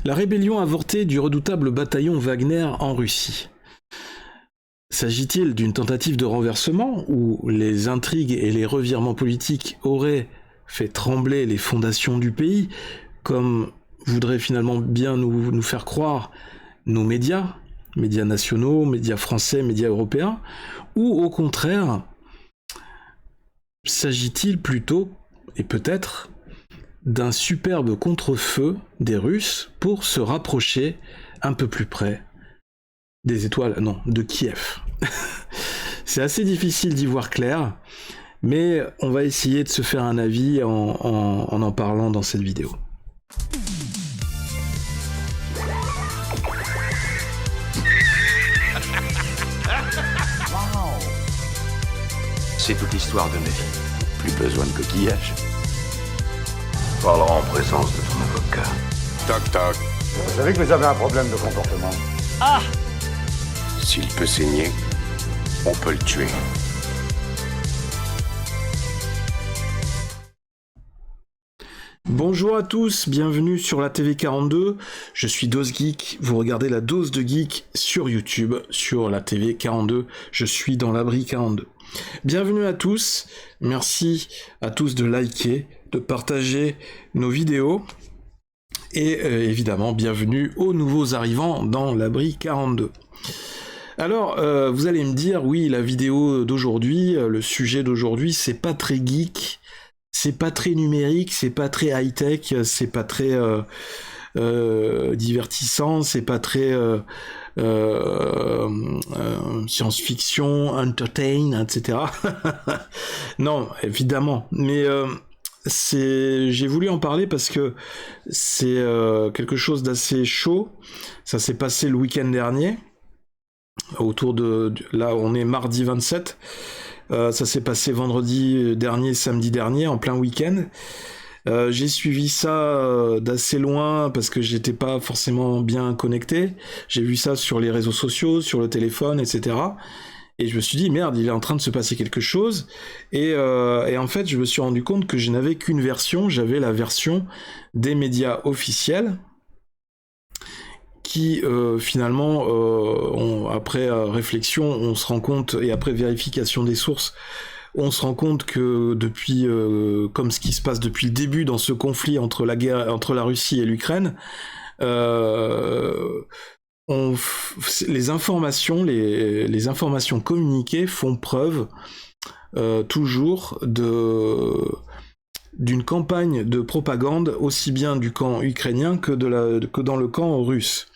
La rébellion avortée du redoutable bataillon Wagner en Russie. S'agit-il d'une tentative de renversement où les intrigues et les revirements politiques auraient fait trembler les fondations du pays, comme voudraient finalement bien nous faire croire nos médias nationaux, médias français, médias européens, ou au contraire, s'agit-il plutôt, et peut-être, d'un superbe contre-feu des Russes pour se rapprocher un peu plus près des étoiles, non, de Kiev. C'est assez difficile d'y voir clair, mais on va essayer de se faire un avis en parlant dans cette vidéo. C'est toute l'histoire de ma vie. Plus besoin de coquillage. Parlera en présence de ton avocat. Toc toc. Vous savez que vous avez un problème de comportement. Ah! S'il peut saigner, on peut le tuer. Bonjour à tous, bienvenue sur la TV 42. Je suis Dose Geek, vous regardez la Dose de Geek sur YouTube, sur la TV 42. Je suis dans l'abri 42. Bienvenue à tous, merci à tous de liker, de partager nos vidéos. Et évidemment, bienvenue aux nouveaux arrivants dans l'abri 42. Alors, vous allez me dire, oui, la vidéo d'aujourd'hui, le sujet d'aujourd'hui, c'est pas très geek, c'est pas très numérique, c'est pas très high-tech, c'est pas très divertissant, c'est pas très science-fiction, entertain, etc. Non, évidemment, mais j'ai voulu en parler parce que c'est quelque chose d'assez chaud. Ça s'est passé le week-end dernier. Autour là on est mardi 27, ça s'est passé vendredi dernier, samedi dernier, en plein week-end. J'ai suivi ça d'assez loin parce que j'étais pas forcément bien connecté. J'ai vu ça sur les réseaux sociaux, sur le téléphone, etc. Et je me suis dit, merde, il est en train de se passer quelque chose. Et en fait, je me suis rendu compte que je n'avais qu'une version, j'avais la version des médias officiels, qui finalement, après réflexion, on se rend compte, et après vérification des sources, on se rend compte que depuis, comme ce qui se passe depuis le début dans ce conflit entre la Russie et l'Ukraine, les informations communiquées font preuve toujours d'une campagne de propagande aussi bien du camp ukrainien que dans le camp russe.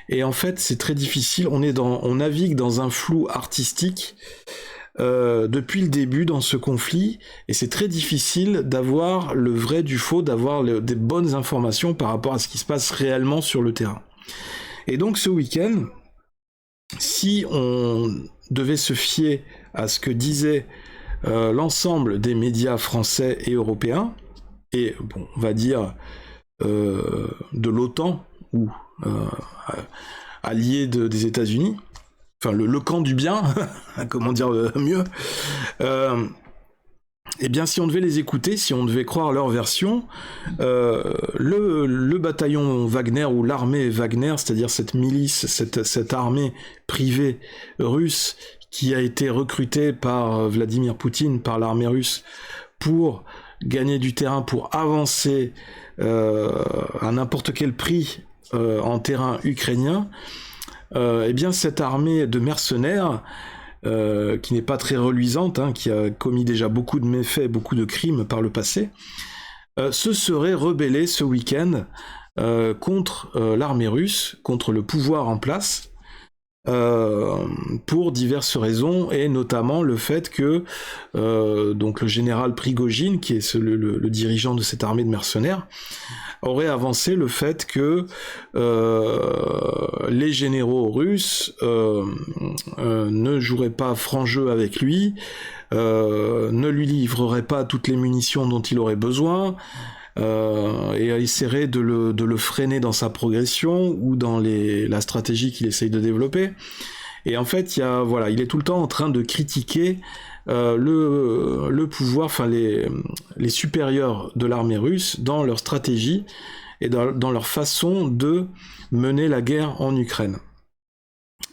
Et en fait, c'est très difficile, on navigue dans un flou artistique depuis le début dans ce conflit, et c'est très difficile d'avoir le vrai du faux, d'avoir des bonnes informations par rapport à ce qui se passe réellement sur le terrain. Et donc ce week-end, si on devait se fier à ce que disait l'ensemble des médias français et européens, et bon, on va dire de l'OTAN, ou alliés des États-Unis, enfin le camp du bien, comment dire mieux, eh bien si on devait les écouter, si on devait croire leur version, le bataillon Wagner ou l'armée Wagner, c'est-à-dire cette milice, cette armée privée russe qui a été recrutée par Vladimir Poutine, par l'armée russe, pour gagner du terrain, pour avancer à n'importe quel prix en terrain ukrainien, eh bien cette armée de mercenaires, qui n'est pas très reluisante, qui a commis déjà beaucoup de méfaits, beaucoup de crimes par le passé, se serait rebellée ce week-end contre l'armée russe, contre le pouvoir en place, pour diverses raisons, et notamment le fait que donc le général Prigojine, qui est le dirigeant de cette armée de mercenaires, aurait avancé le fait que les généraux russes ne joueraient pas franc jeu avec lui, ne lui livreraient pas toutes les munitions dont il aurait besoin, et essaierait de le freiner dans sa progression ou dans la stratégie qu'il essaye de développer. Et en fait, il est tout le temps en train de critiquer le pouvoir, enfin les supérieurs de l'armée russe dans leur stratégie, et dans leur façon de mener la guerre en Ukraine.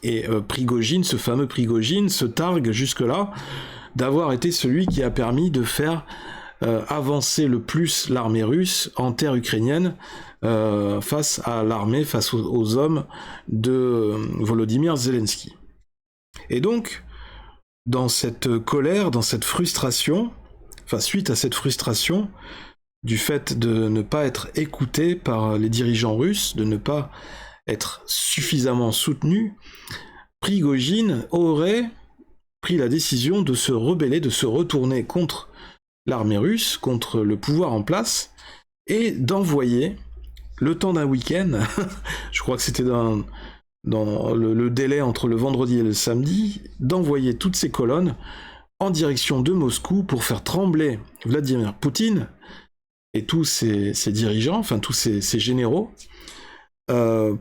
Et Prigojine, ce fameux Prigojine, se targue jusque-là d'avoir été celui qui a permis de faire avancer le plus l'armée russe en terre ukrainienne face à l'armée, face aux hommes de Volodymyr Zelensky. Et donc, dans cette colère, dans cette frustration, suite à cette frustration, du fait de ne pas être écouté par les dirigeants russes, de ne pas être suffisamment soutenu, Prigojine aurait pris la décision de se rebeller, de se retourner contre l'armée russe, contre le pouvoir en place, et d'envoyer, le temps d'un week-end, je crois que c'était dans le délai entre le vendredi et le samedi, d'envoyer toutes ces colonnes en direction de Moscou pour faire trembler Vladimir Poutine et tous ses dirigeants, enfin tous ses généraux,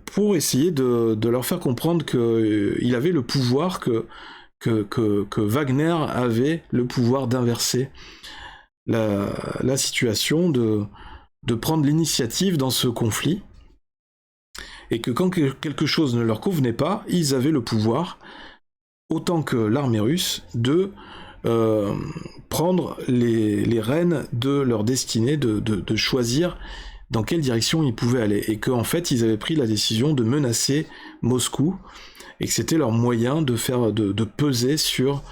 pour essayer de leur faire comprendre qu'il avait le pouvoir, que Wagner avait le pouvoir d'inverser la situation, de prendre l'initiative dans ce conflit, et que quand quelque chose ne leur convenait pas, ils avaient le pouvoir, autant que l'armée russe, de prendre les rênes de leur destinée, de choisir dans quelle direction ils pouvaient aller, et qu'en fait ils avaient pris la décision de menacer Moscou, et que c'était leur moyen de peser sur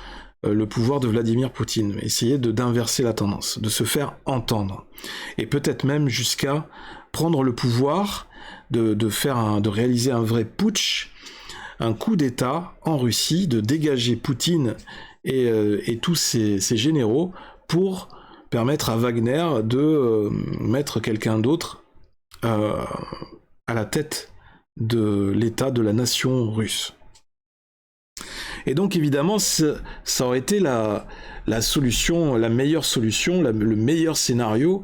le pouvoir de Vladimir Poutine, essayer d'inverser la tendance, de se faire entendre, et peut-être même jusqu'à prendre le pouvoir, de réaliser un vrai putsch, un coup d'État en Russie, de dégager Poutine et tous ses généraux pour permettre à Wagner de mettre quelqu'un d'autre à la tête de l'État, de la nation russe. Et donc évidemment, ça aurait été la solution, la meilleure solution, le meilleur scénario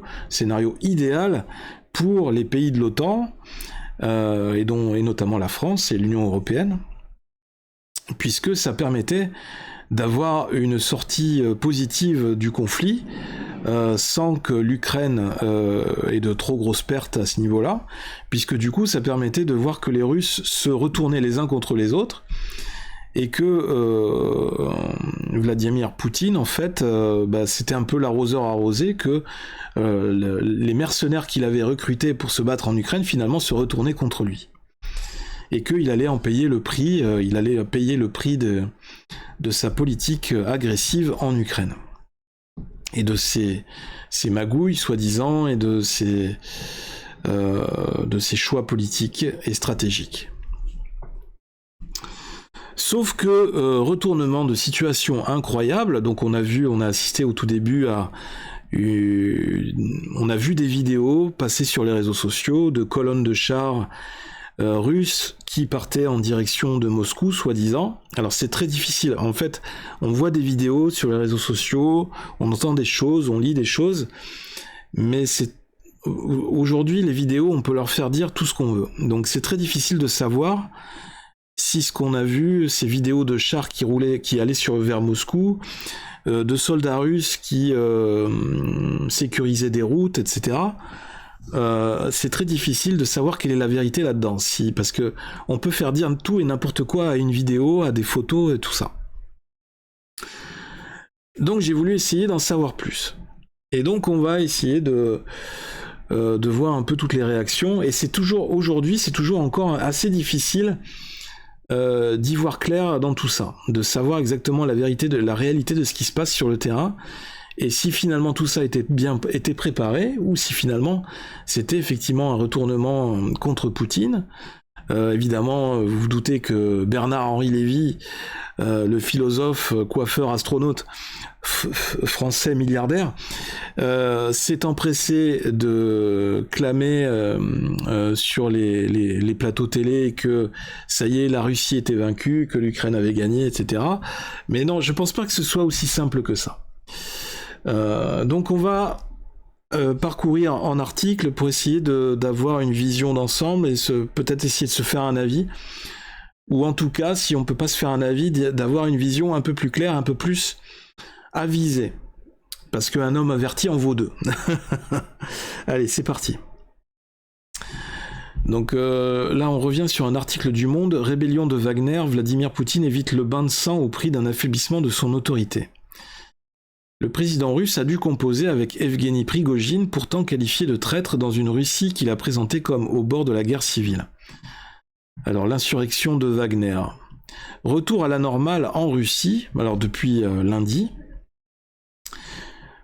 idéal pour les pays de l'OTAN, et notamment la France et l'Union européenne, puisque ça permettait d'avoir une sortie positive du conflit, sans que l'Ukraine ait de trop grosses pertes à ce niveau-là, puisque du coup ça permettait de voir que les Russes se retournaient les uns contre les autres, et que Vladimir Poutine, en fait, c'était un peu l'arroseur arrosé, que les mercenaires qu'il avait recrutés pour se battre en Ukraine, finalement, se retournaient contre lui. Et qu'il allait en payer le prix, de sa politique agressive en Ukraine. Et de ses magouilles, soi-disant, et de ses choix politiques et stratégiques. Sauf que retournement de situation incroyable, donc on a assisté au tout début on a vu des vidéos passer sur les réseaux sociaux de colonnes de chars russes qui partaient en direction de Moscou, soi-disant. Alors c'est très difficile, en fait, on voit des vidéos sur les réseaux sociaux, on entend des choses, on lit des choses, mais aujourd'hui les vidéos, on peut leur faire dire tout ce qu'on veut, donc c'est très difficile de savoir si ce qu'on a vu, ces vidéos de chars qui allaient vers Moscou, de soldats russes qui sécurisaient des routes, etc., c'est très difficile de savoir quelle est la vérité là-dedans, parce que on peut faire dire tout et n'importe quoi à une vidéo, à des photos et tout ça. Donc j'ai voulu essayer d'en savoir plus. Et donc on va essayer de voir un peu toutes les réactions, et aujourd'hui c'est toujours encore assez difficile d'y voir clair dans tout ça, de savoir exactement la réalité de ce qui se passe sur le terrain, et si finalement tout ça était préparé, ou si finalement c'était effectivement un retournement contre Poutine. Évidemment, vous vous doutez que Bernard-Henri Lévy, le philosophe, coiffeur, astronaute français milliardaire, s'est empressé de clamer sur les plateaux télé que ça y est, la Russie était vaincue, que l'Ukraine avait gagné, etc. Mais non, je pense pas que ce soit aussi simple que ça. Donc on va parcourir en article pour essayer d'avoir une vision d'ensemble et peut-être essayer de se faire un avis, ou en tout cas, si on peut pas se faire un avis, d'avoir une vision un peu plus claire, un peu plus avisée, parce qu'un homme averti en vaut deux. Allez, c'est parti. Donc là, on revient sur un article du Monde. Rébellion de Wagner, Vladimir Poutine évite le bain de sang au prix d'un affaiblissement de son autorité. Le président russe a dû composer avec Evgeny Prigojine, pourtant qualifié de traître dans une Russie qu'il a présentée comme au bord de la guerre civile. Alors, l'insurrection de Wagner. Retour à la normale en Russie, alors depuis lundi.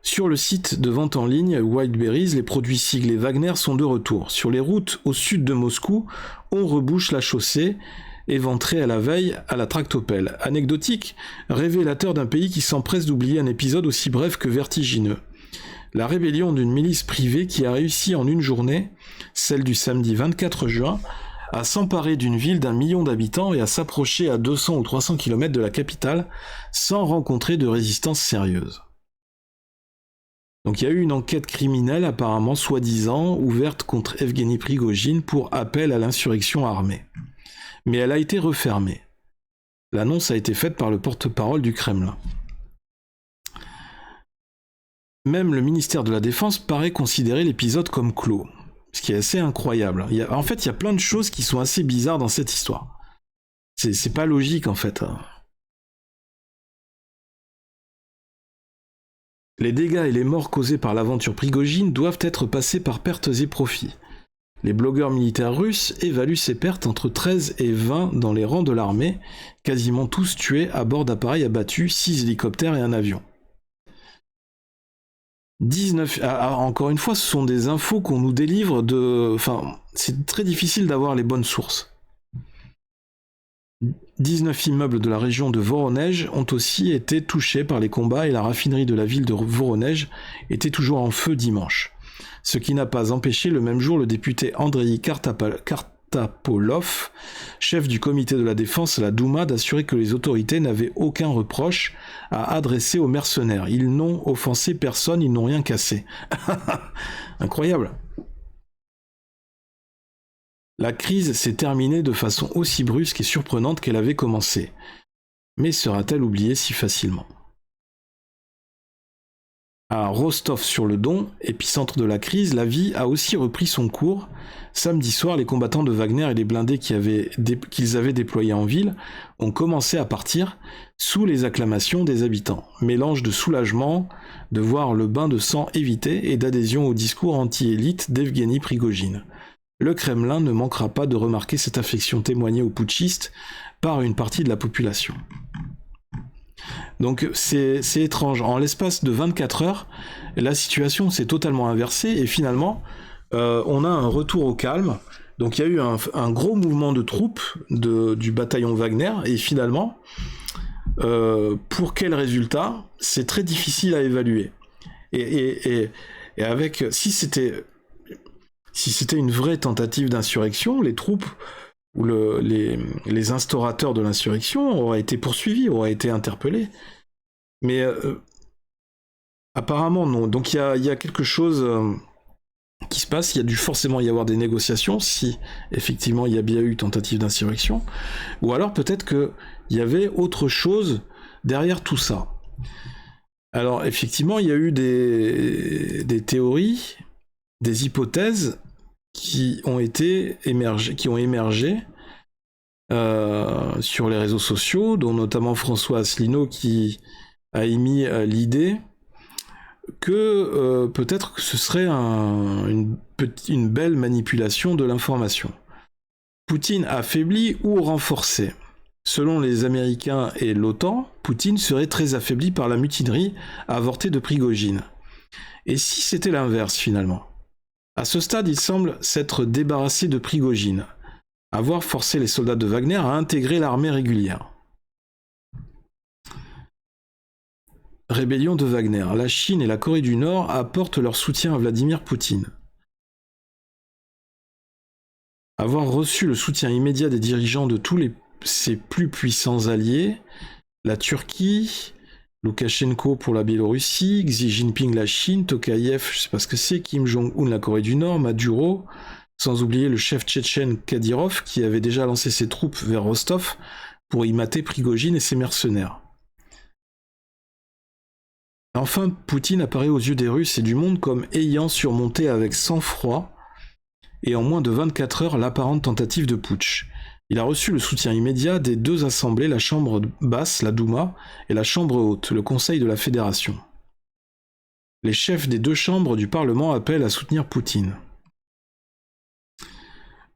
Sur le site de vente en ligne Wildberries, les produits siglés Wagner sont de retour. Sur les routes au sud de Moscou, on rebouche la chaussée, éventrée à la veille à la tractopelle. Anecdotique, révélateur d'un pays qui s'empresse d'oublier un épisode aussi bref que vertigineux. La rébellion d'une milice privée qui a réussi en une journée, celle du samedi 24 juin, à s'emparer d'une ville d'1 million d'habitants et à s'approcher à 200 ou 300 km de la capitale sans rencontrer de résistance sérieuse. Donc il y a eu une enquête criminelle apparemment soi-disant ouverte contre Evgeny Prigojine pour appel à l'insurrection armée. Mais elle a été refermée. L'annonce a été faite par le porte-parole du Kremlin. Même le ministère de la Défense paraît considérer l'épisode comme clos. Ce qui est assez incroyable. En fait, il y a plein de choses qui sont assez bizarres dans cette histoire. C'est pas logique, en fait. Les dégâts et les morts causés par l'aventure Prigojine doivent être passés par pertes et profits. Les blogueurs militaires russes évaluent ces pertes entre 13 et 20 dans les rangs de l'armée, quasiment tous tués à bord d'appareils abattus, 6 hélicoptères et un avion. 19... encore une fois, ce sont des infos qu'on nous délivre de... Enfin, c'est très difficile d'avoir les bonnes sources. 19 immeubles de la région de Voronej ont aussi été touchés par les combats et la raffinerie de la ville de Voronej était toujours en feu dimanche. Ce qui n'a pas empêché le même jour le député Andrei Kartapolov, chef du comité de la défense à la Douma, d'assurer que les autorités n'avaient aucun reproche à adresser aux mercenaires. Ils n'ont offensé personne, ils n'ont rien cassé. Incroyable. La crise s'est terminée de façon aussi brusque et surprenante qu'elle avait commencé. Mais sera-t-elle oubliée si facilement ? À Rostov-sur-le-Don, épicentre de la crise, la vie a aussi repris son cours. Samedi soir, les combattants de Wagner et les blindés qu'ils avaient déployés en ville ont commencé à partir sous les acclamations des habitants. Mélange de soulagement de voir le bain de sang évité et d'adhésion au discours anti-élite d'Evgeny Prigojine. Le Kremlin ne manquera pas de remarquer cette affection témoignée aux putschistes par une partie de la population. Donc c'est étrange. En l'espace de 24 heures, la situation s'est totalement inversée et finalement, on a un retour au calme. Donc il y a eu un gros mouvement de troupes du bataillon Wagner et finalement, pour quel résultat, c'est très difficile à évaluer. Et avec, si c'était une vraie tentative d'insurrection, les troupes où les instaurateurs de l'insurrection auraient été poursuivis, auraient été interpellés. Mais apparemment non. Donc il y a quelque chose qui se passe, il y a dû forcément y avoir des négociations, si effectivement il y a bien eu tentative d'insurrection, ou alors peut-être qu'il y avait autre chose derrière tout ça. Alors effectivement, il y a eu des théories, des hypothèses qui ont émergé sur les réseaux sociaux, dont notamment François Asselineau qui a émis l'idée que peut-être que ce serait une belle manipulation de l'information. Poutine affaibli ou renforcé. Selon les Américains et l'OTAN, Poutine serait très affaibli par la mutinerie avortée de Prigojine. Et si c'était l'inverse finalement ? À ce stade, il semble s'être débarrassé de Prigojine, avoir forcé les soldats de Wagner à intégrer l'armée régulière. Rébellion de Wagner. La Chine et la Corée du Nord apportent leur soutien à Vladimir Poutine. Avoir reçu le soutien immédiat des dirigeants de tous ses plus puissants alliés, la Turquie, Loukachenko pour la Biélorussie, Xi Jinping la Chine, Tokayev, je sais pas ce que c'est, Kim Jong-un la Corée du Nord, Maduro, sans oublier le chef tchétchène Kadyrov qui avait déjà lancé ses troupes vers Rostov pour y mater Prigojine et ses mercenaires. Enfin, Poutine apparaît aux yeux des Russes et du monde comme ayant surmonté avec sang-froid et en moins de 24 heures l'apparente tentative de putsch. Il a reçu le soutien immédiat des deux assemblées, la chambre basse, la Douma, et la chambre haute, le Conseil de la Fédération. Les chefs des deux chambres du Parlement appellent à soutenir Poutine.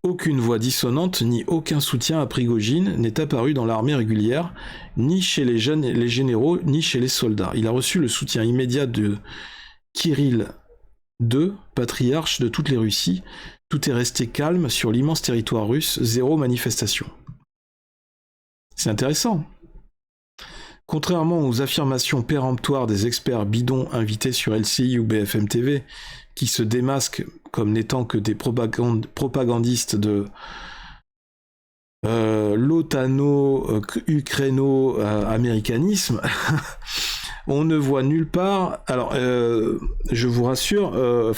Aucune voix dissonante ni aucun soutien à Prigojine n'est apparu dans l'armée régulière, ni chez les généraux, ni chez les soldats. Il a reçu le soutien immédiat de Kirill II, patriarche de toutes les Russies. Tout est resté calme sur l'immense territoire russe, zéro manifestation. C'est intéressant. Contrairement aux affirmations péremptoires des experts bidons invités sur LCI ou BFM TV, qui se démasquent comme n'étant que des propagandistes de l'otano-ukraino-américanisme, on ne voit nulle part. Alors, je vous rassure,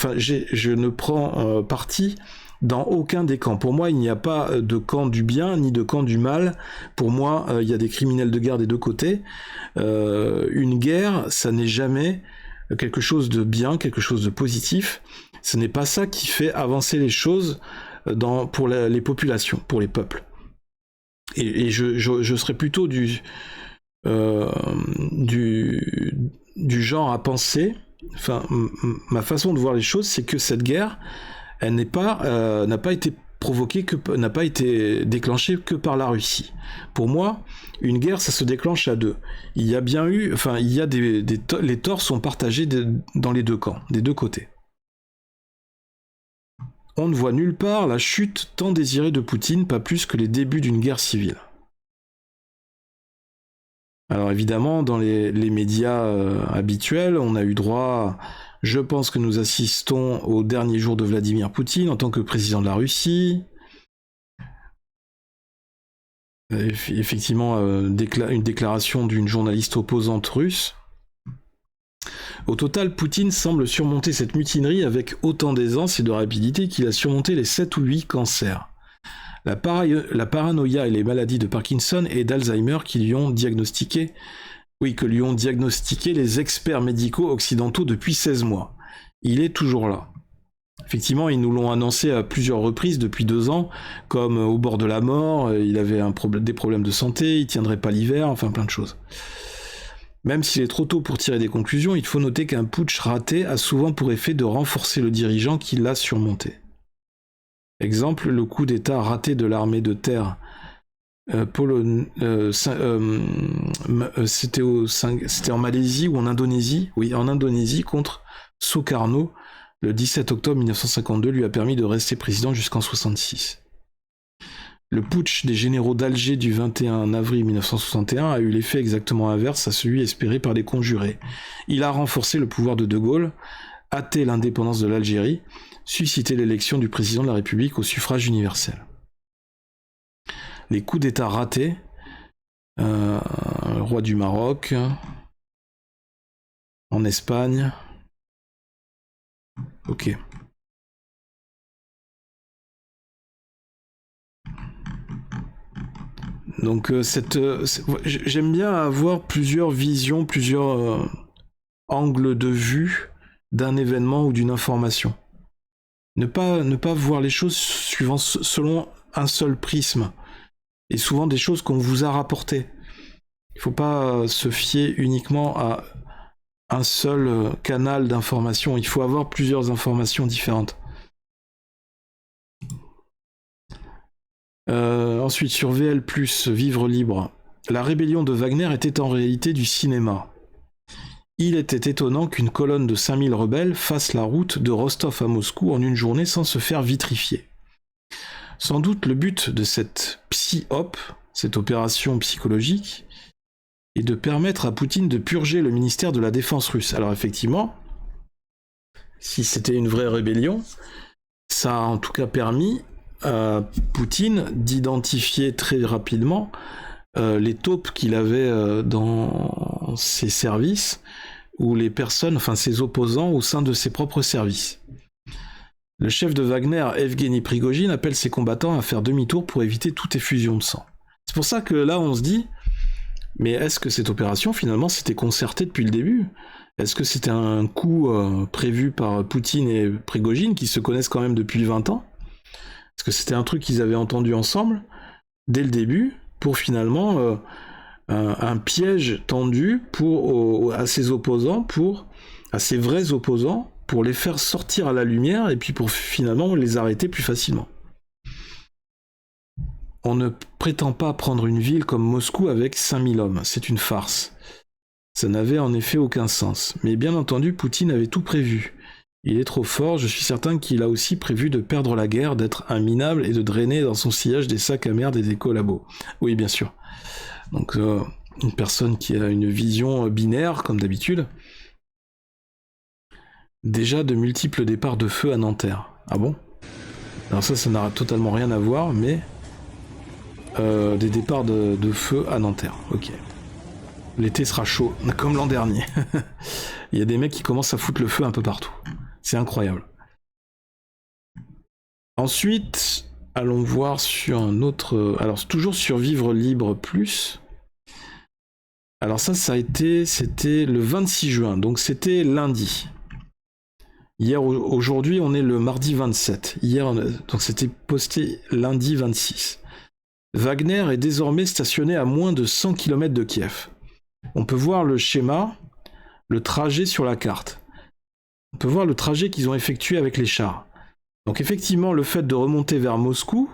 je ne prends parti dans aucun des camps. Pour moi, il n'y a pas de camp du bien ni de camp du mal. Pour moi, il y a des criminels de guerre des deux côtés. Une guerre, ça n'est jamais quelque chose de bien, quelque chose de positif. Ce n'est pas ça qui fait avancer les choses pour les populations, pour les peuples. Et je serais plutôt du genre à penser, ma façon de voir les choses, c'est que cette guerre, elle n'a pas été déclenchée que par la Russie. Pour moi, une guerre, ça se déclenche à deux. Il y a bien eu, les torts sont partagés dans les deux camps, des deux côtés. On ne voit nulle part la chute tant désirée de Poutine, pas plus que les débuts d'une guerre civile. Alors évidemment, dans les médias habituels, on a eu droit, je pense que nous assistons au dernier jour de Vladimir Poutine en tant que président de la Russie. Effectivement, une déclaration d'une journaliste opposante russe. Au total, Poutine semble surmonter cette mutinerie avec autant d'aisance et de rapidité qu'il a surmonté les 7 ou 8 cancers. La paranoïa et les maladies de Parkinson et d'Alzheimer que lui ont diagnostiqué les experts médicaux occidentaux depuis 16 mois. Il est toujours là. Effectivement, ils nous l'ont annoncé à plusieurs reprises depuis 2 ans, comme au bord de la mort, il avait des problèmes de santé, il tiendrait pas l'hiver, enfin plein de choses. Même s'il est trop tôt pour tirer des conclusions, il faut noter qu'un putsch raté a souvent pour effet de renforcer le dirigeant qui l'a surmonté. Exemple, le coup d'état raté de l'armée de terre c'était en Malaisie ou en Indonésie, contre Sukarno, le 17 octobre 1952, lui a permis de rester président jusqu'en 1966. Le putsch des généraux d'Alger du 21 avril 1961 a eu l'effet exactement inverse à celui espéré par les conjurés. Il a renforcé le pouvoir de De Gaulle, hâté l'indépendance de l'Algérie, suscité l'élection du président de la République au suffrage universel. Les coups d'État ratés, le roi du Maroc, en Espagne, ok. Donc j'aime bien avoir plusieurs visions, plusieurs angles de vue d'un événement ou d'une information. Ne pas voir les choses selon un seul prisme. Et souvent des choses qu'on vous a rapportées. Il ne faut pas se fier uniquement à un seul canal d'information. Il faut avoir plusieurs informations différentes. Ensuite, sur VL+, Vivre Libre, la rébellion de Wagner était en réalité du cinéma. Il était étonnant qu'une colonne de 5000 rebelles fasse la route de Rostov à Moscou en une journée sans se faire vitrifier. Sans doute le but de cette psy-op, cette opération psychologique, est de permettre à Poutine de purger le ministère de la Défense russe. Alors effectivement, si c'était une vraie rébellion, ça a en tout cas permis à Poutine d'identifier très rapidement les taupes qu'il avait dans ses services, ou les personnes, enfin ses opposants au sein de ses propres services. Le chef de Wagner, Evgeny Prigojine, appelle ses combattants à faire demi-tour pour éviter toute effusion de sang. C'est pour ça que là on se dit, mais est-ce que cette opération finalement c'était concerté depuis le début ? Est-ce que c'était un coup prévu par Poutine et Prigojine qui se connaissent quand même depuis 20 ans ? Parce que c'était un truc qu'ils avaient entendu ensemble, dès le début, pour finalement un piège tendu à ses opposants, à ses vrais opposants, pour les faire sortir à la lumière, et puis pour finalement les arrêter plus facilement. On ne prétend pas prendre une ville comme Moscou avec 5000 hommes, c'est une farce. Ça n'avait en effet aucun sens. Mais bien entendu, Poutine avait tout prévu. Il est trop fort, je suis certain qu'il a aussi prévu de perdre la guerre, d'être imminable et de drainer dans son sillage des sacs à merde et des collabos. Oui, bien sûr. Donc, une personne qui a une vision binaire, comme d'habitude. Déjà de multiples départs de feu à Nanterre. Ah bon? Alors ça n'a totalement rien à voir, mais... des départs de feu à Nanterre, ok. L'été sera chaud, comme l'an dernier. Il y a des mecs qui commencent à foutre le feu un peu partout. C'est incroyable. Ensuite, allons voir sur un autre... Alors, toujours sur Vivre Libre Plus. Alors ça c'était le 26 juin, donc c'était lundi. Aujourd'hui, on est le mardi 27. Donc c'était posté lundi 26. Wagner est désormais stationné à moins de 100 km de Kiev. On peut voir le schéma, le trajet sur la carte. On peut voir le trajet qu'ils ont effectué avec les chars. Donc effectivement, le fait de remonter vers Moscou,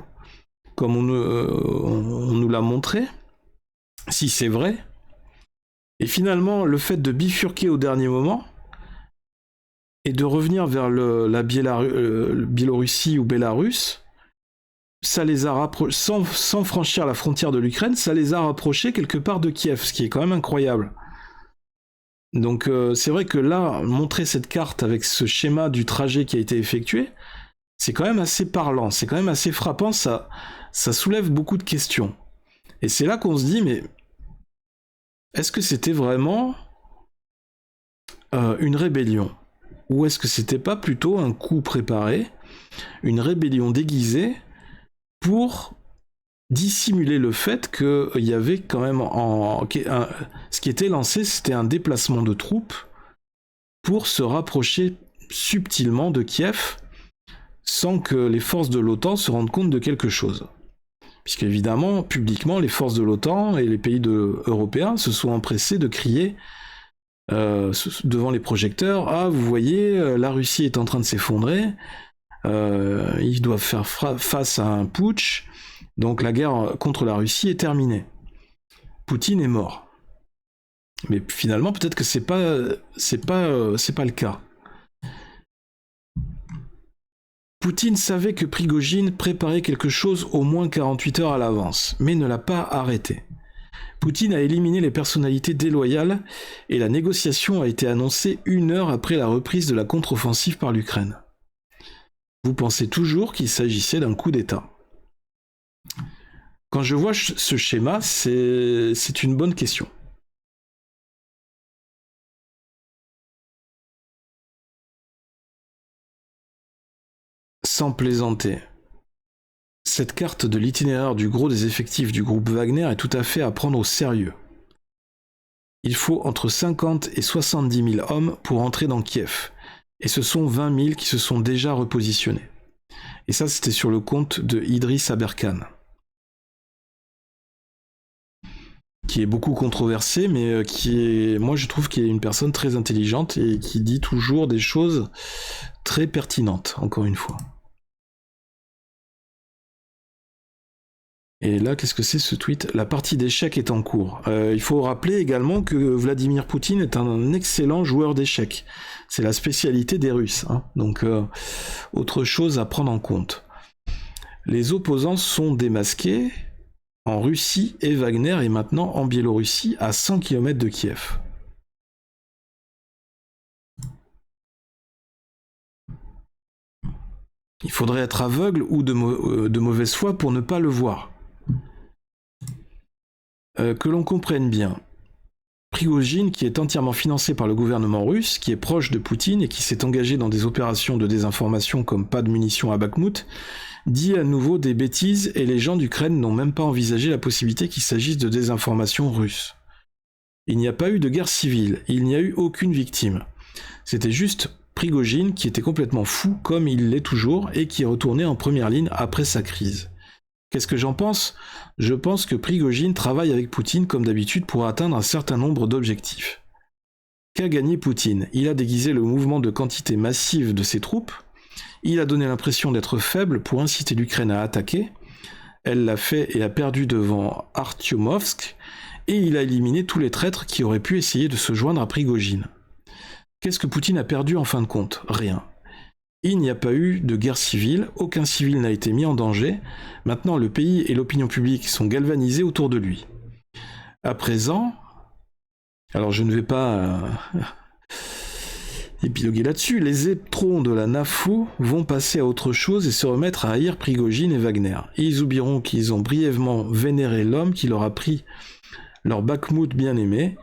comme on nous l'a montré, si c'est vrai, et finalement le fait de bifurquer au dernier moment, et de revenir vers la Biélorussie ou Bélarus, ça les a rapprochés, sans franchir la frontière de l'Ukraine, ça les a rapprochés quelque part de Kiev, ce qui est quand même incroyable. Donc c'est vrai que là, montrer cette carte avec ce schéma du trajet qui a été effectué, c'est quand même assez parlant, c'est quand même assez frappant, ça soulève beaucoup de questions. Et c'est là qu'on se dit, mais est-ce que c'était vraiment une rébellion ? Ou est-ce que c'était pas plutôt un coup préparé, une rébellion déguisée, pour dissimuler le fait qu'il y avait quand même... ce qui était lancé, c'était un déplacement de troupes pour se rapprocher subtilement de Kiev, sans que les forces de l'OTAN se rendent compte de quelque chose. Puisqu'évidemment, publiquement, les forces de l'OTAN et les pays européens se sont empressés de crier devant les projecteurs, ah, vous voyez, la Russie est en train de s'effondrer, ils doivent faire face à un putsch, donc la guerre contre la Russie est terminée. Poutine est mort. Mais finalement, peut-être que c'est pas le cas. Poutine savait que Prigojine préparait quelque chose au moins 48 heures à l'avance, mais ne l'a pas arrêté. Poutine a éliminé les personnalités déloyales et la négociation a été annoncée 1 heure après la reprise de la contre-offensive par l'Ukraine. Vous pensez toujours qu'il s'agissait d'un coup d'État. Quand je vois ce schéma, c'est une bonne question. Sans plaisanter. Cette carte de l'itinéraire du gros des effectifs du groupe Wagner est tout à fait à prendre au sérieux. Il faut entre 50 et 70 000 hommes pour entrer dans Kiev, et ce sont 20 000 qui se sont déjà repositionnés. Et ça, c'était sur le compte de Idriss Aberkan, qui est beaucoup controversé, mais moi je trouve qu'il est une personne très intelligente et qui dit toujours des choses très pertinentes, encore une fois. Et là, qu'est-ce que c'est ce tweet ? La partie d'échecs est en cours. Il faut rappeler également que Vladimir Poutine est un excellent joueur d'échecs. C'est la spécialité des Russes, hein. Donc, autre chose à prendre en compte. Les opposants sont démasqués en Russie et Wagner est maintenant en Biélorussie, à 100 km de Kiev. Il faudrait être aveugle ou de mauvaise foi pour ne pas le voir. Que l'on comprenne bien. Prigojine, qui est entièrement financé par le gouvernement russe, qui est proche de Poutine et qui s'est engagé dans des opérations de désinformation comme pas de munitions à Bakhmout, dit à nouveau des bêtises et les gens d'Ukraine n'ont même pas envisagé la possibilité qu'il s'agisse de désinformation russe. Il n'y a pas eu de guerre civile, il n'y a eu aucune victime. C'était juste Prigojine, qui était complètement fou, comme il l'est toujours, et qui est retourné en première ligne après sa crise. Qu'est-ce que j'en pense ? Je pense que Prigojine travaille avec Poutine, comme d'habitude, pour atteindre un certain nombre d'objectifs. Qu'a gagné Poutine ? Il a déguisé le mouvement de quantité massive de ses troupes, il a donné l'impression d'être faible pour inciter l'Ukraine à attaquer, elle l'a fait et a perdu devant Artyomovsk, et il a éliminé tous les traîtres qui auraient pu essayer de se joindre à Prigojine. Qu'est-ce que Poutine a perdu en fin de compte ? Rien. Il n'y a pas eu de guerre civile, aucun civil n'a été mis en danger, maintenant le pays et l'opinion publique sont galvanisés autour de lui. À présent, alors je ne vais pas épiloguer là-dessus, les électrons de la NAFO vont passer à autre chose et se remettre à haïr Prigojine et Wagner. Et ils oublieront qu'ils ont brièvement vénéré l'homme qui leur a pris leur Bakhmout bien-aimé,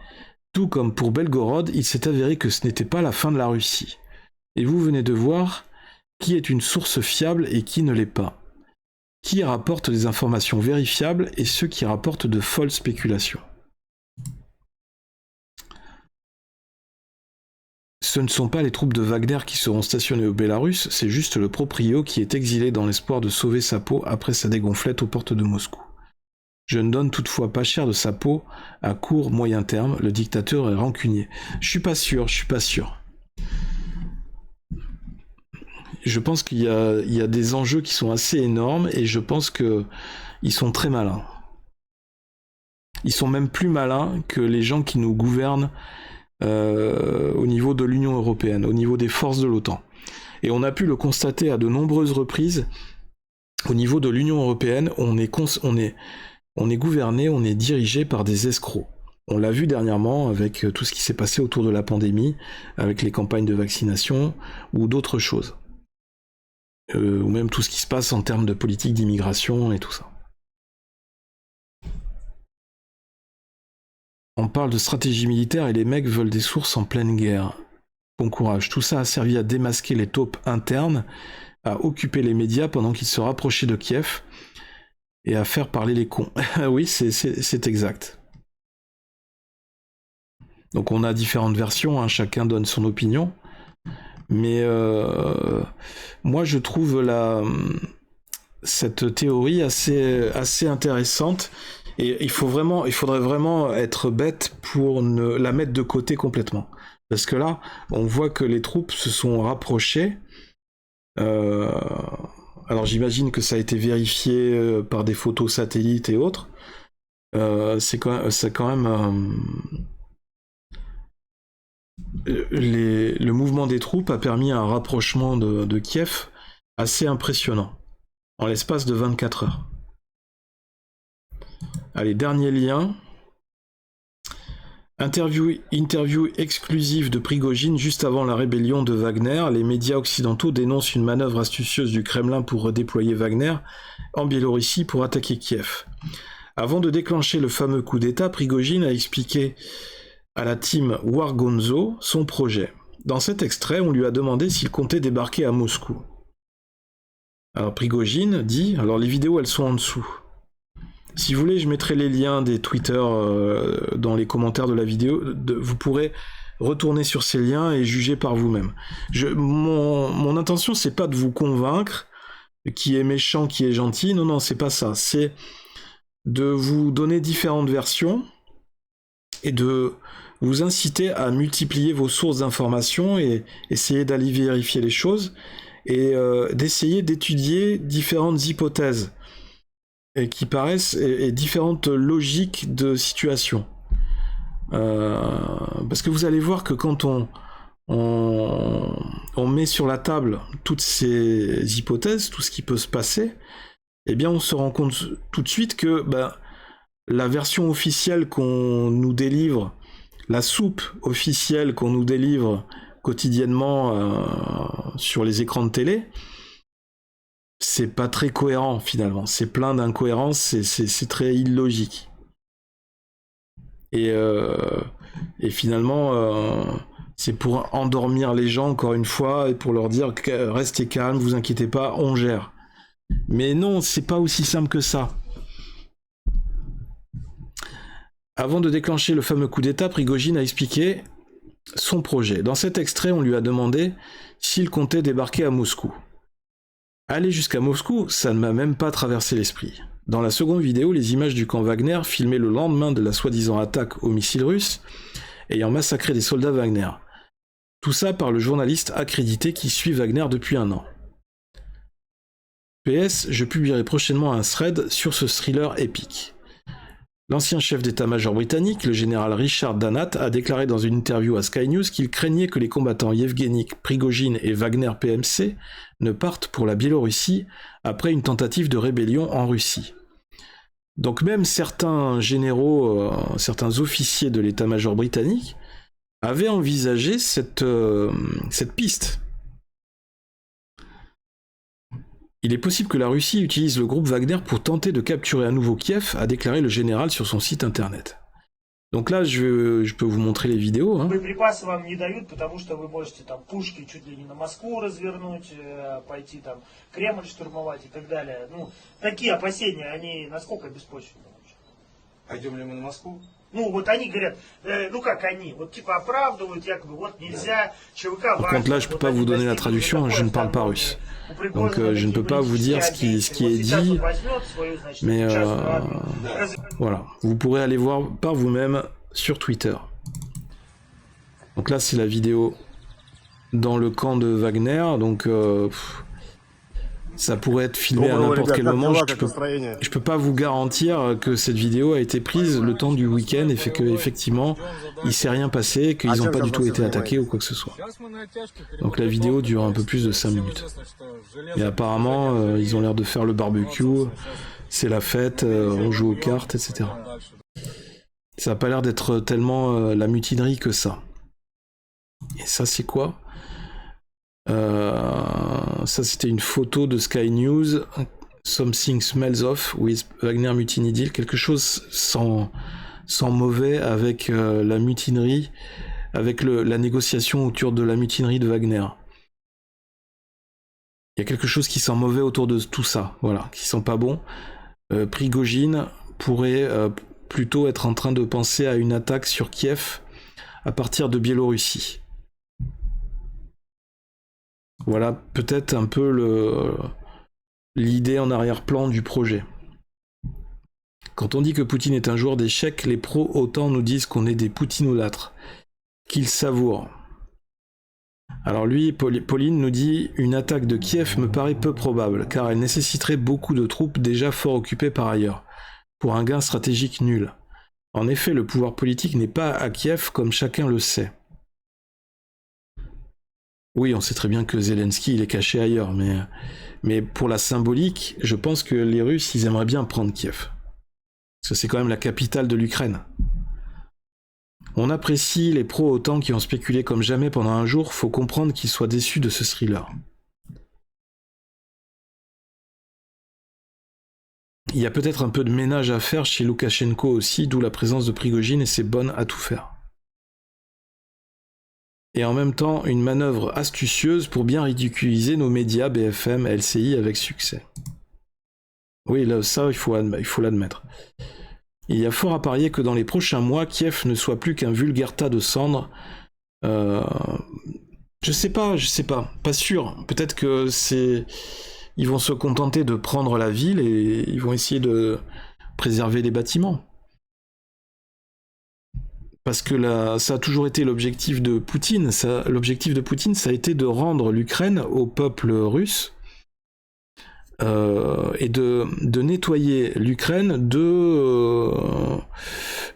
tout comme pour Belgorod, il s'est avéré que ce n'était pas la fin de la Russie. Et vous venez de voir qui est une source fiable et qui ne l'est pas. Qui rapporte des informations vérifiables et ceux qui rapportent de folles spéculations. Ce ne sont pas les troupes de Wagner qui seront stationnées au Bélarus, c'est juste le proprio qui est exilé dans l'espoir de sauver sa peau après sa dégonflette aux portes de Moscou. Je ne donne toutefois pas cher de sa peau à court moyen terme, le dictateur est rancunier. Je suis pas sûr. Je pense qu'il y a des enjeux qui sont assez énormes et je pense qu'ils sont très malins. Ils sont même plus malins que les gens qui nous gouvernent au niveau de l'Union européenne, au niveau des forces de l'OTAN. Et on a pu le constater à de nombreuses reprises, au niveau de l'Union européenne, on est gouverné, on est dirigé par des escrocs. On l'a vu dernièrement avec tout ce qui s'est passé autour de la pandémie, avec les campagnes de vaccination ou d'autres choses. Ou même tout ce qui se passe en termes de politique d'immigration et tout ça. On parle de stratégie militaire et les mecs veulent des sources en pleine guerre. Bon courage. Tout ça a servi à démasquer les taupes internes, à occuper les médias pendant qu'ils se rapprochaient de Kiev et à faire parler les cons. Oui, c'est exact. Donc on a différentes versions, hein, chacun donne son opinion. Mais moi je trouve cette théorie assez intéressante et il faudrait vraiment être bête pour ne la mettre de côté complètement. Parce que là, on voit que les troupes se sont rapprochées. Alors j'imagine que ça a été vérifié par des photos satellites et autres. C'est quand même le mouvement des troupes a permis un rapprochement de Kiev assez impressionnant, en l'espace de 24 heures. Allez, dernier lien. Interview exclusive de Prigojine juste avant la rébellion de Wagner. Les médias occidentaux dénoncent une manœuvre astucieuse du Kremlin pour redéployer Wagner en Biélorussie pour attaquer Kiev. Avant de déclencher le fameux coup d'État, Prigojine a expliqué à la team Wargonzo son projet. Dans cet extrait, on lui a demandé s'il comptait débarquer à Moscou. Alors Prigojine dit, alors les vidéos elles sont en dessous. Si vous voulez, je mettrai les liens des Twitter dans les commentaires de la vidéo. Vous pourrez retourner sur ces liens et juger par vous-même. Mon intention, c'est pas de vous convaincre qui est méchant, qui est gentil. Non, c'est pas ça. C'est de vous donner différentes versions et de vous inciter à multiplier vos sources d'informations et essayer d'aller vérifier les choses et d'essayer d'étudier différentes hypothèses et qui paraissent et différentes logiques de situation. Parce que vous allez voir que quand on met sur la table toutes ces hypothèses, tout ce qui peut se passer, eh bien on se rend compte tout de suite que la version officielle qu'on nous délivre, la soupe officielle qu'on nous délivre quotidiennement sur les écrans de télé, c'est pas très cohérent finalement, c'est plein d'incohérences, c'est très illogique. Et finalement, c'est pour endormir les gens encore une fois et pour leur dire restez calme, vous inquiétez pas, on gère. Mais non, c'est pas aussi simple que ça. Avant de déclencher le fameux coup d'État, Prigojine a expliqué son projet. Dans cet extrait, on lui a demandé s'il comptait débarquer à Moscou. Aller jusqu'à Moscou, ça ne m'a même pas traversé l'esprit. Dans la seconde vidéo, les images du camp Wagner filmées le lendemain de la soi-disant attaque aux missiles russes ayant massacré des soldats Wagner. Tout ça par le journaliste accrédité qui suit Wagner depuis 1 an. PS, je publierai prochainement un thread sur ce thriller épique. L'ancien chef d'état-major britannique, le général Richard Dannatt, a déclaré dans une interview à Sky News qu'il craignait que les combattants Yevgeny Prigojine et Wagner PMC ne partent pour la Biélorussie après une tentative de rébellion en Russie. Donc même certains généraux, certains officiers de l'état-major britannique avaient envisagé cette piste. Il est possible que la Russie utilise le groupe Wagner pour tenter de capturer à nouveau Kiev, a déclaré le général sur son site internet. Donc là, je peux vous montrer les vidéos. Боеприпасы вам не дают, потому что вы можете там пушки чуть ли не на Москву развернуть, пойти там Кремль штурмовать и так далее. Ну, такие опасения, они насколько беспочвенны вообще? Пойдем ли мы на Москву? Ну, вот они говорят, ну как они, вот типа оправдывают, якобы, вот нельзя, ЧВК... Par contre, là, je peux pas vous donner la traduction, je ne parle pas russe. Donc, je ne peux pas vous dire ce qui est dit, mais voilà. Vous pourrez aller voir par vous-même sur Twitter. Donc là, c'est la vidéo dans le camp de Wagner, donc... ça pourrait être filmé à n'importe quel moment. Je peux pas vous garantir que cette vidéo a été prise le temps du week-end et fait que effectivement il s'est rien passé, qu'ils n'ont pas du tout été attaqués ou quoi que ce soit. Donc la vidéo dure un peu plus de 5 minutes. Et apparemment ils ont l'air de faire le barbecue, c'est la fête, on joue aux cartes, etc. Ça a pas l'air d'être tellement la mutinerie que ça. Et ça c'est quoi ? Ça c'était une photo de Sky News. Something smells off with Wagner Mutiny Deal. Quelque chose sans mauvais avec la mutinerie, avec la négociation autour de la mutinerie de Wagner. Il y a quelque chose qui sent mauvais autour de tout ça, voilà, qui sent pas bon. Prigojine pourrait plutôt être en train de penser à une attaque sur Kiev à partir de Biélorussie. Voilà peut-être un peu l'idée en arrière-plan du projet. Quand on dit que Poutine est un joueur d'échecs, les pros OTAN nous disent qu'on est des poutinolâtres, qu'ils savourent. Alors lui, Pauline nous dit « Une attaque de Kiev me paraît peu probable, car elle nécessiterait beaucoup de troupes déjà fort occupées par ailleurs, pour un gain stratégique nul. En effet, le pouvoir politique n'est pas à Kiev comme chacun le sait. » Oui, on sait très bien que Zelensky il est caché ailleurs, mais pour la symbolique, je pense que les Russes, ils aimeraient bien prendre Kiev. Parce que c'est quand même la capitale de l'Ukraine. On apprécie les pro-OTAN qui ont spéculé comme jamais pendant un jour, faut comprendre qu'ils soient déçus de ce thriller. Il y a peut-être un peu de ménage à faire chez Loukachenko aussi, d'où la présence de Prigojine et ses bonnes à tout faire. Et en même temps, une manœuvre astucieuse pour bien ridiculiser nos médias BFM, LCI avec succès. Oui, là, ça, il faut l'admettre. Il y a fort à parier que dans les prochains mois, Kiev ne soit plus qu'un vulgaire tas de cendres. Je sais pas, pas sûr. Peut-être que ils vont se contenter de prendre la ville et ils vont essayer de préserver les bâtiments. Parce que ça a toujours été l'objectif de Poutine. L'objectif de Poutine, ça a été de rendre l'Ukraine au peuple russe et de nettoyer l'Ukraine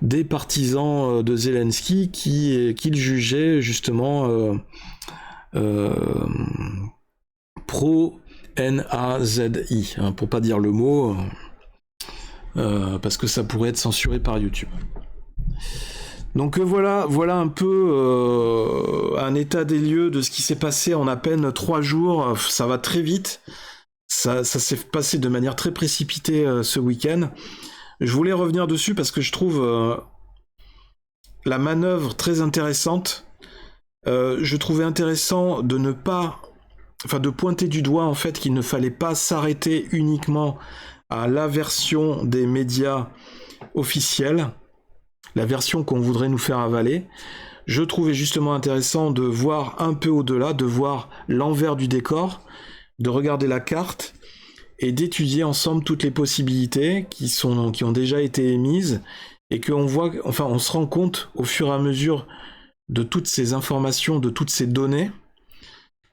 des partisans de Zelensky qu'il jugeait justement pro-Nazi, hein, pour pas dire le mot, parce que ça pourrait être censuré par YouTube. Donc voilà un peu un état des lieux de ce qui s'est passé en à peine 3 jours. Ça va très vite. Ça s'est passé de manière très précipitée ce week-end. Je voulais revenir dessus parce que je trouve la manœuvre très intéressante. Je trouvais intéressant de pointer du doigt en fait qu'il ne fallait pas s'arrêter uniquement à la version des médias officiels, la version qu'on voudrait nous faire avaler. je trouvais justement intéressant de voir un peu au-delà, de voir l'envers du décor, de regarder la carte et d'étudier ensemble toutes les possibilités qui ont déjà été émises et qu'on voit, enfin on se rend compte au fur et à mesure de toutes ces informations, de toutes ces données,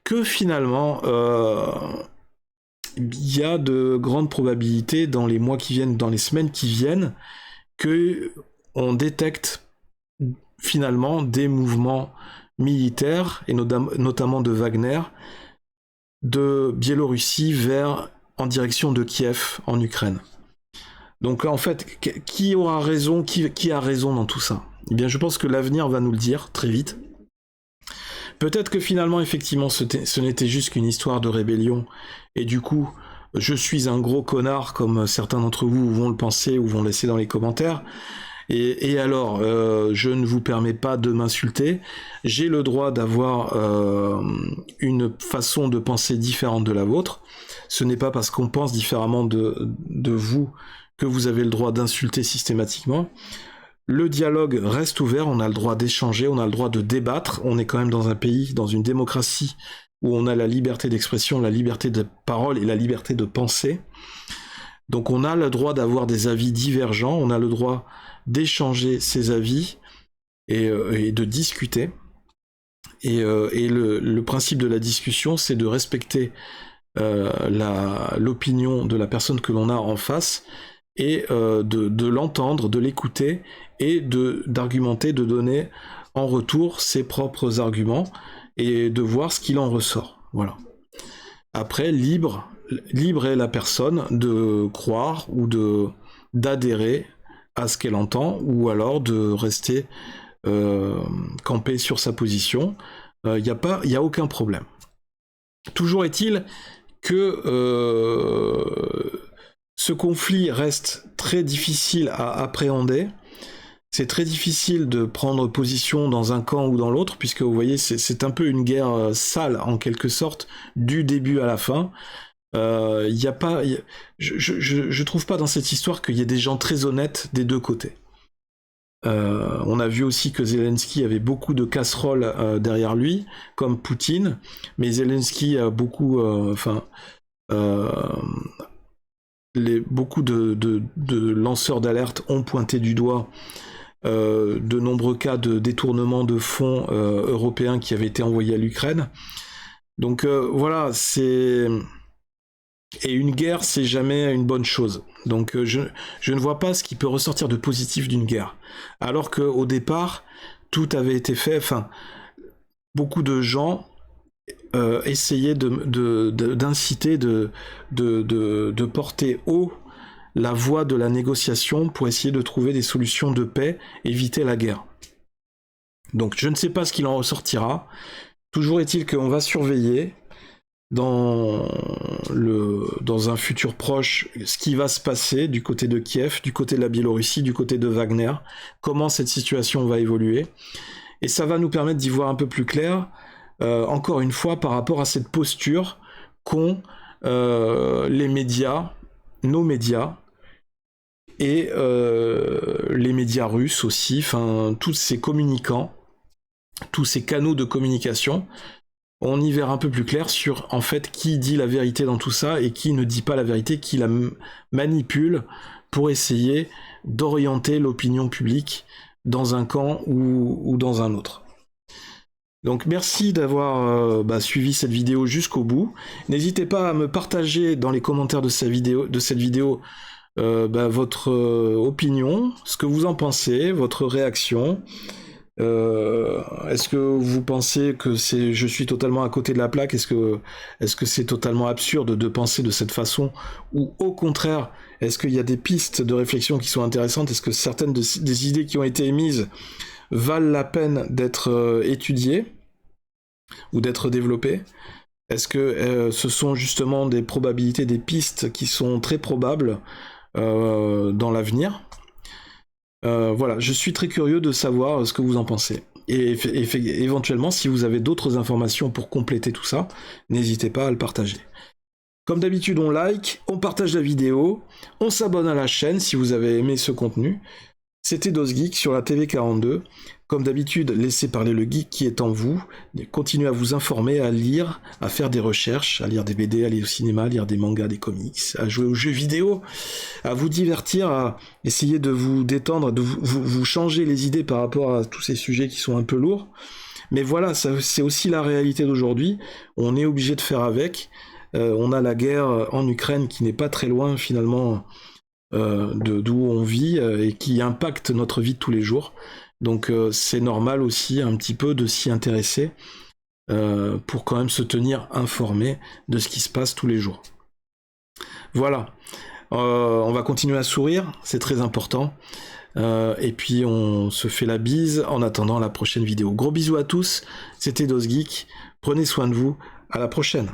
que finalement il y a de grandes probabilités dans les mois qui viennent, dans les semaines qui viennent, que on détecte finalement des mouvements militaires, et notamment de Wagner, de Biélorussie en direction de Kiev, en Ukraine. Donc en fait, qui aura raison, qui a raison dans tout ça? Eh bien je pense que l'avenir va nous le dire très vite. Peut-être que finalement, effectivement, ce n'était juste qu'une histoire de rébellion, et du coup, je suis un gros connard, comme certains d'entre vous vont le penser ou vont laisser dans les commentaires. Et alors, je ne vous permets pas de m'insulter. J'ai le droit d'avoir une façon de penser différente de la vôtre. Ce n'est pas parce qu'on pense différemment de vous que vous avez le droit d'insulter systématiquement. Le dialogue reste ouvert, on a le droit d'échanger, on a le droit de débattre. On est quand même dans un pays, dans une démocratie, où on a la liberté d'expression, la liberté de parole et la liberté de penser. Donc on a le droit d'avoir des avis divergents, on a le droit d'échanger ses avis et de discuter. Et le principe de la discussion, c'est de respecter l'opinion de la personne que l'on a en face et de l'entendre, de l'écouter et d'argumenter, de donner en retour ses propres arguments et de voir ce qu'il en ressort. Voilà. Après, libre est la personne de croire ou d'adhérer à ce qu'elle entend, ou alors de rester campé sur sa position. Il y a aucun problème. Toujours est-il que ce conflit reste très difficile à appréhender. C'est très difficile de prendre position dans un camp ou dans l'autre, puisque vous voyez, c'est un peu une guerre sale, en quelque sorte, du début à la fin. Je trouve pas dans cette histoire qu'il y ait des gens très honnêtes des deux côtés. On a vu aussi que Zelensky avait beaucoup de casseroles derrière lui, comme Poutine, mais Zelensky a beaucoup, beaucoup de lanceurs d'alerte ont pointé du doigt de nombreux cas de détournement de fonds européens qui avaient été envoyés à l'Ukraine. Donc voilà, et une guerre, c'est jamais une bonne chose. Donc je ne vois pas ce qui peut ressortir de positif d'une guerre. Alors qu'au départ, tout avait été fait, enfin, beaucoup de gens essayaient d'inciter, de porter haut la voie de la négociation pour essayer de trouver des solutions de paix, éviter la guerre. Donc je ne sais pas ce qu'il en ressortira. Toujours est-il qu'on va surveiller dans un futur proche ce qui va se passer du côté de Kiev, du côté de la Biélorussie, du côté de Wagner, comment cette situation va évoluer. Et ça va nous permettre d'y voir un peu plus clair, encore une fois, par rapport à cette posture qu'ont les médias, nos médias, et les médias russes aussi, enfin tous ces communicants, tous ces canaux de communication. On y verra un peu plus clair sur en fait qui dit la vérité dans tout ça et qui ne dit pas la vérité, qui la manipule pour essayer d'orienter l'opinion publique dans un camp ou dans un autre. Donc merci d'avoir suivi cette vidéo jusqu'au bout. N'hésitez pas à me partager dans les commentaires de cette vidéo votre opinion, ce que vous en pensez, votre réaction. Est-ce que vous pensez que je suis totalement à côté de la plaque? Est-ce que c'est totalement absurde de penser de cette façon? Ou au contraire, est-ce qu'il y a des pistes de réflexion qui sont intéressantes? Est-ce que certaines des idées qui ont été émises valent la peine d'être étudiées ou d'être développées? Est-ce que ce sont justement des probabilités, des pistes qui sont très probables dans l'avenir? Voilà, je suis très curieux de savoir ce que vous en pensez. Et éventuellement, si vous avez d'autres informations pour compléter tout ça, n'hésitez pas à le partager. Comme d'habitude, on like, on partage la vidéo, on s'abonne à la chaîne si vous avez aimé ce contenu. C'était DosGeek sur la TV42. Comme d'habitude, laissez parler le geek qui est en vous, continuez à vous informer, à lire, à faire des recherches, à lire des BD, à aller au cinéma, à lire des mangas, des comics, à jouer aux jeux vidéo, à vous divertir, à essayer de vous détendre, de vous changer les idées par rapport à tous ces sujets qui sont un peu lourds. Mais voilà, c'est aussi la réalité d'aujourd'hui, on est obligé de faire avec, on a la guerre en Ukraine qui n'est pas très loin finalement d'où on vit et qui impacte notre vie de tous les jours. Donc c'est normal aussi un petit peu de s'y intéresser pour quand même se tenir informé de ce qui se passe tous les jours. Voilà, on va continuer à sourire, c'est très important. Et puis on se fait la bise en attendant la prochaine vidéo. Gros bisous à tous, c'était DosGeek, prenez soin de vous, à la prochaine.